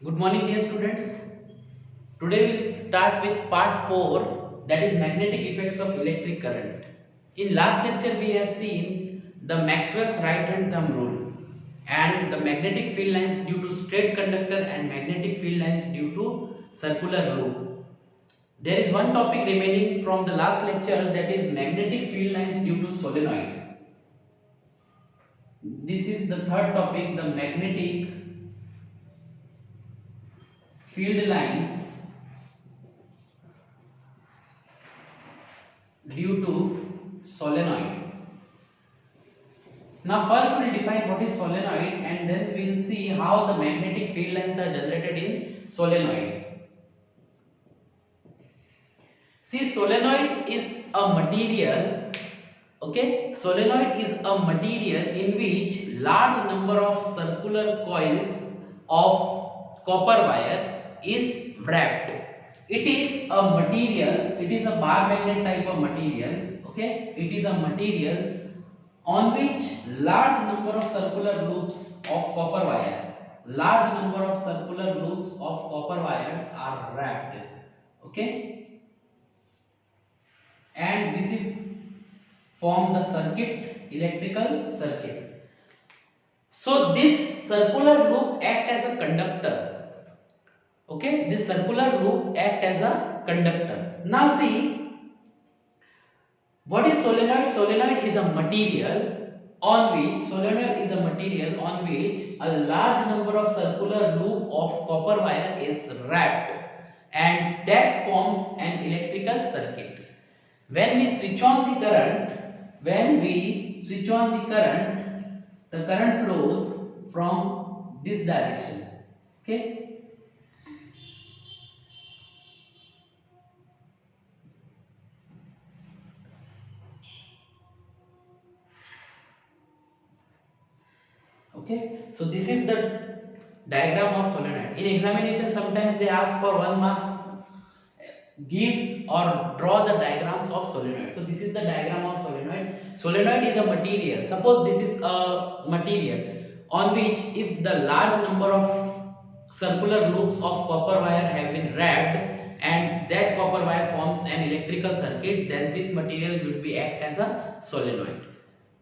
Good morning, dear students. Today we'll start with part 4, that is magnetic effects of electric current. In last lecture we have seen the Maxwell's right hand thumb rule and the magnetic field lines due to straight conductor and magnetic field lines due to circular loop. There is one topic remaining from the last lecture, that is magnetic field lines due to solenoid. This is the third topic, the magnetic field lines due to solenoid. Now first we'll define what is solenoid and then we'll see how the magnetic field lines are generated in solenoid. See, solenoid is a material, okay? Solenoid is a material in which large number of circular coils of copper wire is wrapped. It is a material, it is a bar magnet type of material, okay? It is a material on which large number of circular loops of copper wires are wrapped, okay? And this is form the circuit, electrical circuit. So this circular loop act as a conductor, okay? This circular loop act as a conductor. Now see, what is solenoid? Solenoid is a material on which a large number of circular loop of copper wire is wrapped and that forms an electrical circuit. When we switch on the current, the current flows from this direction, okay? Okay, so this is the diagram of solenoid. In examination, sometimes they ask for 1 marks, give or draw the diagrams of solenoid. So this is the diagram of solenoid. Solenoid is a material. Suppose this is a material on which if the large number of circular loops of copper wire have been wrapped and that copper wire forms an electrical circuit, then this material will be act as a solenoid.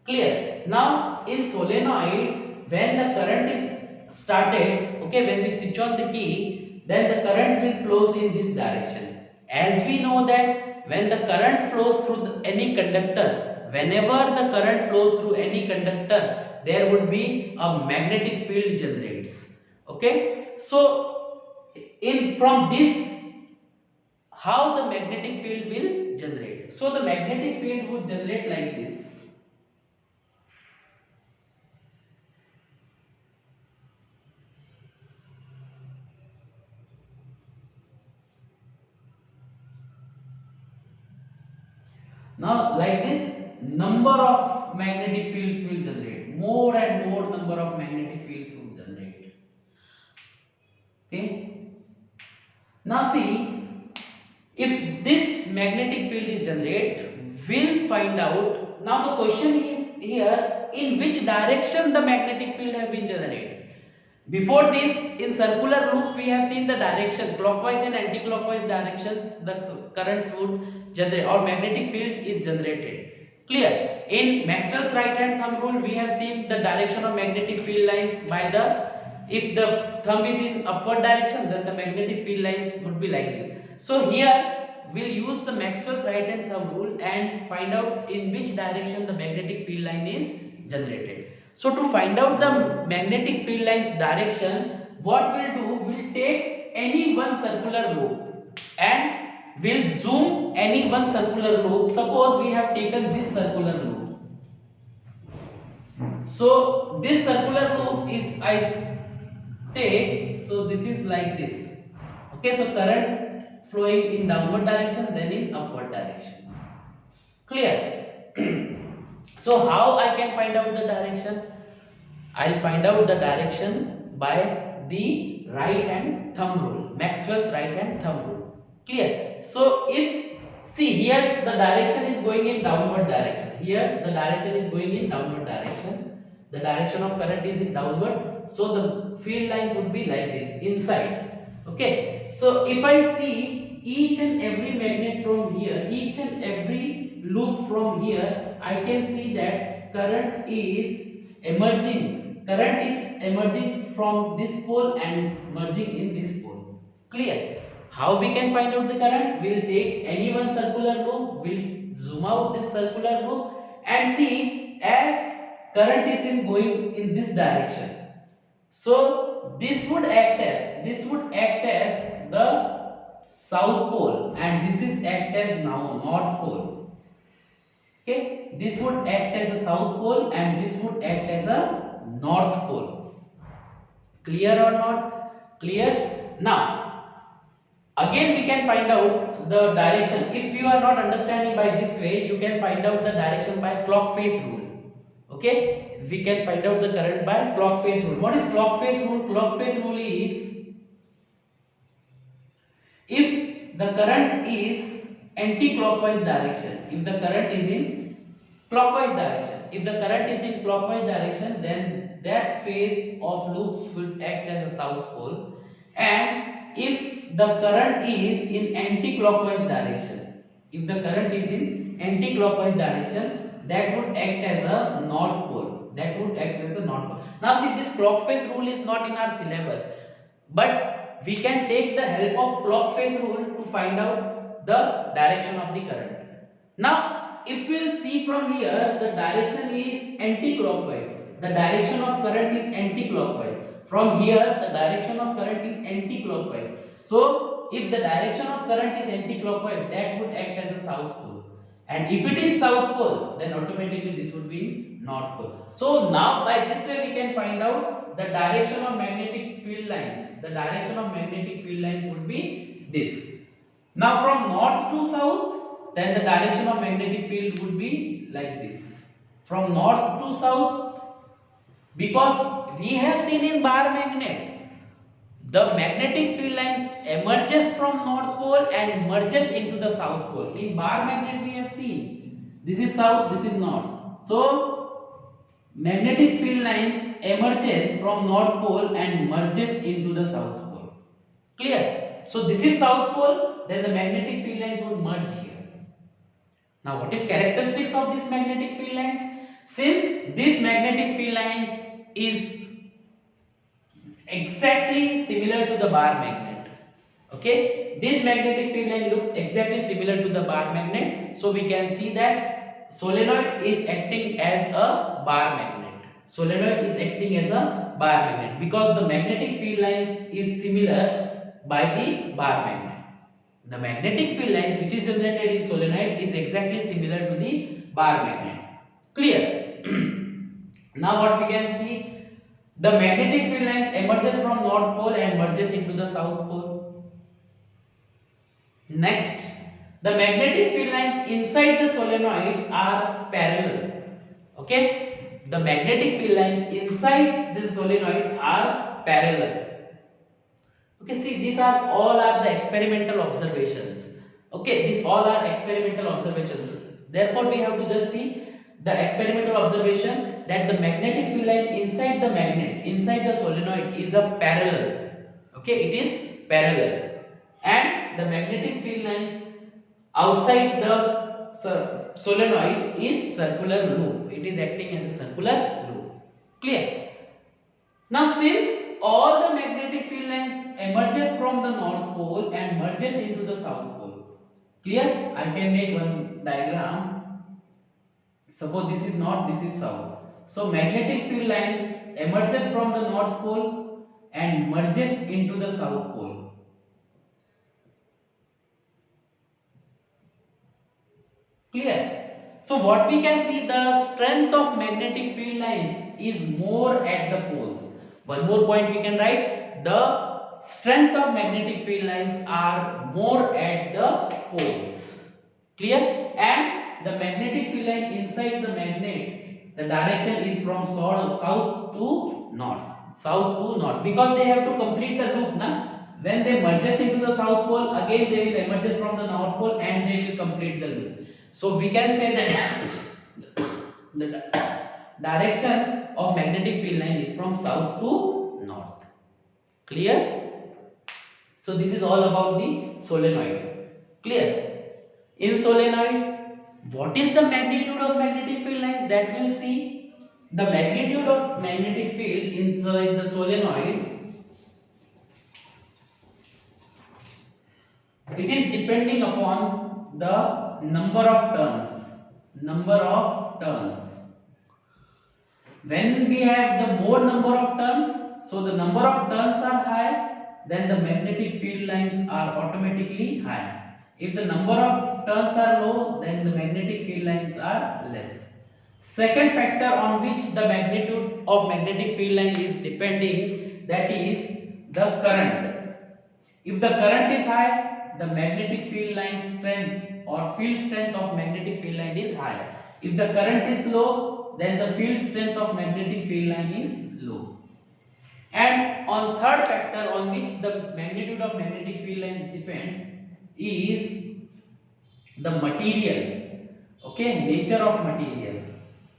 Clear? Now in solenoid, when the current is started, okay, when we switch on the key, then the current will flows in this direction. As we know that when the current flows through any conductor, whenever the current flows through any conductor, there would be a magnetic field generates. Okay, so in from this, how the magnetic field will generate? So the magnetic field would generate like this. Now like this, number of magnetic fields will generate, more and more number of magnetic fields will generate. Okay, now see, if this magnetic field is generated, we'll find out. Now the question is here, in which direction the magnetic field have been generated. Before this, in circular loop, we have seen the direction, clockwise and anti-clockwise directions, the current would generate or magnetic field is generated. Clear? In Maxwell's right hand thumb rule, we have seen the direction of magnetic field lines by the, if the thumb is in upward direction, then the magnetic field lines would be like this. So here, we'll use the Maxwell's right hand thumb rule and find out in which direction the magnetic field line is generated. So to find out the magnetic field line's direction, what we'll do, we'll take any one circular loop and we'll zoom any one circular loop. Suppose we have taken this circular loop. So this circular loop is, I take, so this is like this. Okay, so current flowing in downward direction, then in upward direction. Clear? So how I can find out the direction? I'll find out the direction by the right hand thumb rule, Maxwell's right hand thumb rule. Clear? So if, see here the direction is going in downward direction. Here the direction is going in downward direction. The direction of current is in downward So the field lines would be like this inside. Okay. So if I see each and every magnet from here, each and every loop from here, I can see that current is emerging. Current is emerging from this pole and merging in this pole. Clear? How we can find out the current? We'll take any one circular loop, we'll zoom out this circular loop and see as current is going in this direction. So this would act as the south pole and this is act as now north pole. Okay, this would act as a south pole and this would act as a north pole. Clear or not? Clear? Now again we can find out the direction. If you are not understanding by this way, you can find out the direction by clock phase rule. Okay, we can find out the current by clock phase rule. What is clock phase rule? Clock phase rule is if the current is anti-clockwise direction, if the current is in clockwise direction, if the current is in clockwise direction, then that phase of loop will act as a south pole, and if the current is in anti-clockwise direction, if the current is in anti-clockwise direction, that would act as a north pole, that would act as a north pole. Now see, this clock phase rule is not in our syllabus, but we can take the help of clock phase rule to find out the direction of the current. Now if we will see from here, the direction is anti-clockwise, the direction of current is anti-clockwise. From here the direction of current is anti-clockwise. So if the direction of current is anti-clockwise, that would act as a south pole, and if it is south pole, then automatically this would be north pole. So now by this way we can find out the direction of magnetic field lines. The direction of magnetic field lines would be this. Now from north to south, then the direction of magnetic field would be like this. From north to south, because we have seen in bar magnet, the magnetic field lines emerges from north pole and merges into the south pole. In bar magnet we have seen this is south, this is north. So magnetic field lines emerges from north pole and merges into the south pole. Clear? So this is south pole, then the magnetic field lines would merge here. Now what is characteristics of this magnetic field lines? Since this magnetic field lines is exactly similar to the bar magnet, okay, this magnetic field line looks exactly similar to the bar magnet, so we can see that solenoid is acting as a bar magnet. Solenoid is acting as a bar magnet because the magnetic field lines is similar by the bar magnet. The magnetic field lines which is generated in solenoid is exactly similar to the bar magnet. Clear? Now what we can see, the magnetic field lines emerges from north pole and merges into the south pole. Next, the magnetic field lines inside the solenoid are parallel. Okay, the magnetic field lines inside this solenoid are parallel. Okay, see, these are all are the experimental observations. Okay, these all are experimental observations. Therefore, we have to just see the experimental observation that the magnetic field line inside the magnet, inside the solenoid is a parallel. Okay, it is parallel, and the magnetic field lines outside the solenoid is circular loop. It is acting as a circular loop. Clear? Now since all the magnetic field lines emerges from the north pole and merges into the south pole. Clear? I can make one diagram. Suppose this is north, this is south. So magnetic field lines emerges from the north pole and merges into the south pole. Clear? So what we can see, the strength of magnetic field lines is more at the poles. One more point we can write, the strength of magnetic field lines are more at the poles. Clear? And the magnetic field line inside the magnet, the direction is from south to north. South to north, because they have to complete the loop. When they merges into the south pole, again they will emerges from the north pole and they will complete the loop. So we can say that the direction of magnetic field line is from south to north. Clear? So this is all about the solenoid. Clear? In solenoid, what is the magnitude of magnetic field lines? That we'll see. The magnitude of magnetic field inside the solenoid, it is depending upon the number of turns. Number of turns. When we have the more number of turns, so the number of turns are high, then the magnetic field lines are automatically high. If the number of turns are low, then the magnetic field lines are less. Second factor on which the magnitude of magnetic field line is depending, that is the current. If the current is high, the magnetic field line strength or field strength of magnetic field line is high. If the current is low, then the field strength of magnetic field line is low. And on third factor on which the magnitude of magnetic field lines depends is the material. Okay, nature of material.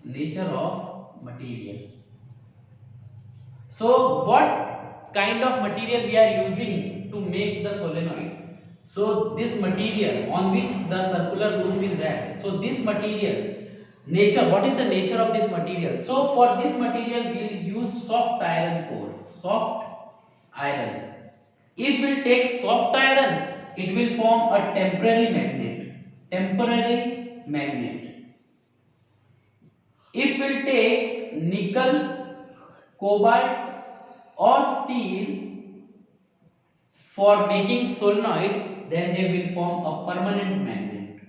Nature of material. So what kind of material we are using to make the solenoid? So this material on which the circular loop is wrapped. So this material, nature, what is the nature of this material? So for this material we will use soft iron core. Soft iron. If we take soft iron, it will form a temporary magnet. Temporary magnet. If we take nickel, cobalt or steel for making solenoid, then they will form a permanent magnet.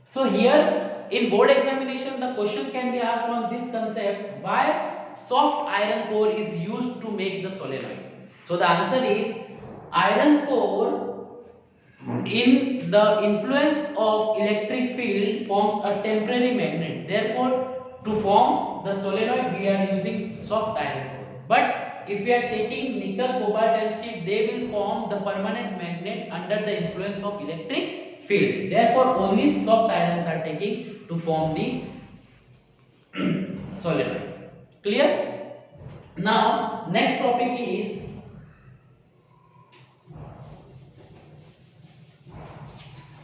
So here in board examination the question can be asked on this concept, why soft iron core is used to make the solenoid. So the answer is iron core in the influence of electric field forms a temporary magnet. Therefore, to form the solenoid we are using soft iron core. But if we are taking nickel, cobalt and steel, they will form the permanent magnet under the influence of electric field. Therefore, only soft irons are taking to form the solenoid. Clear? Now, next topic is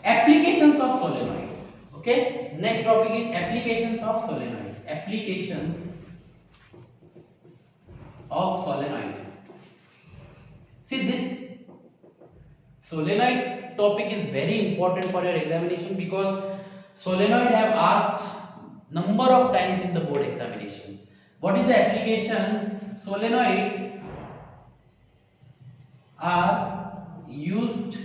applications of solenoid. Okay, next topic is applications of solenoid. Applications of solenoid. See, this solenoid topic is very important for your examination because solenoid have asked number of times in the board examinations. What is the applications? Solenoids are used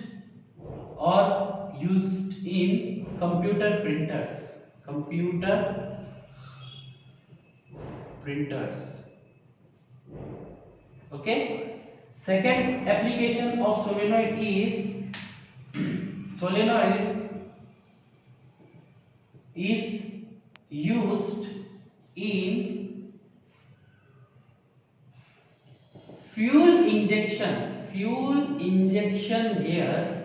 in computer printers. Computer printers. Okay. Second application of solenoid is solenoid is used in fuel injection gear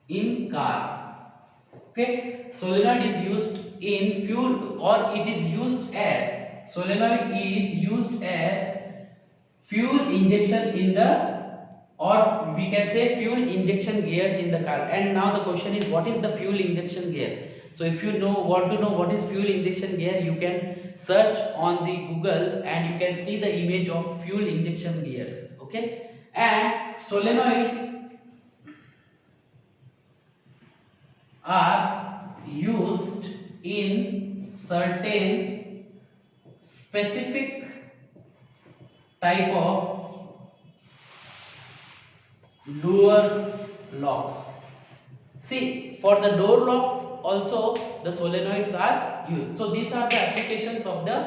in car. Okay, solenoid is used in fuel, or it is used as, solenoid is used as fuel injection in the, or we can say fuel injection gears in the car. And now the question is, what is the fuel injection gear? So if you want to know what is fuel injection gear, you can search on the Google and you can see the image of fuel injection gears. Okay, and solenoid are used in certain specific type of door locks. See, for the door locks also the solenoids are used. So these are the applications of the